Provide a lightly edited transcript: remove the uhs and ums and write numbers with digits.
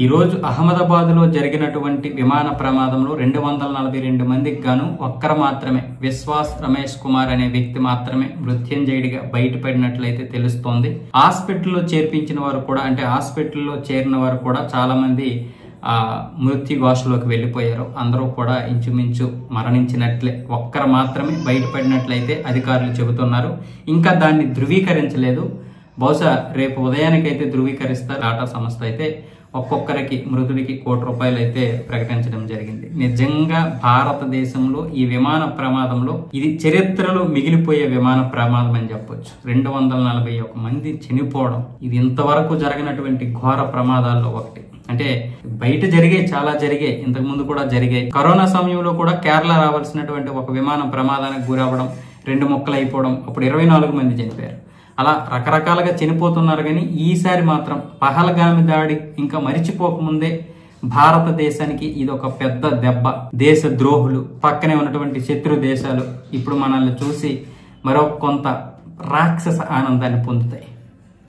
ఈ రోజు అహ్మదాబాద్ లో జరిగినటువంటి విమాన ప్రమాదంలో 242 మందికి గాను ఒక్కరు మాత్రమే విశ్వాస్ రమేష్ కుమార్ అనే వ్యక్తి మాత్రమే మృత్యుంజయుడిగా బయటపడినట్లయితే తెలుస్తోంది. హాస్పిటల్లో చేర్పించిన వారు కూడా అంటే హాస్పిటల్లో చేరిన వారు కూడా చాలా మంది మృత్యుఘోషలోకి వెళ్ళిపోయారు. అందరూ కూడా ఇంచుమించు మరణించినట్లే. ఒక్కరు మాత్రమే బయటపడినట్లయితే అధికారులు చెబుతున్నారు. ఇంకా దాన్ని ధృవీకరించలేదు. బహుశా రేపు ఉదయానికైతే ధృవీకరిస్తారు. టాటా సంస్థ అయితే ఒక్కొక్కరికి మృతుడికి ₹1,00,00,000 అయితే ప్రకటించడం జరిగింది. నిజంగా భారతదేశంలో ఈ విమాన ప్రమాదంలో ఇది చరిత్రలో మిగిలిపోయే విమాన ప్రమాదం అని చెప్పొచ్చు. 241 మంది చనిపోవడం ఇది ఇంతవరకు జరిగినటువంటి ఘోర ప్రమాదాల్లో ఒకటి. అంటే బయట చాలా జరిగాయి, ఇంతకు ముందు కూడా జరిగాయి. కరోనా సమయంలో కూడా కేరళ రావాల్సినటువంటి ఒక విమానం ప్రమాదానికి గురవ్వడం, 2 ముక్కలు అయిపోవడం, అప్పుడు 24 మంది చనిపోయారు. అలా రకరకాలుగా చనిపోతున్నారు. కానీ ఈసారి మాత్రం పహల్గామి దాడి ఇంకా మరిచిపోకముందే భారతదేశానికి ఇది ఒక పెద్ద దెబ్బ. దేశ ద్రోహులు, పక్కనే ఉన్నటువంటి శత్రు దేశాలు ఇప్పుడు మనల్ని చూసి మరో కొంత రాక్షస ఆనందాన్ని పొందుతాయి.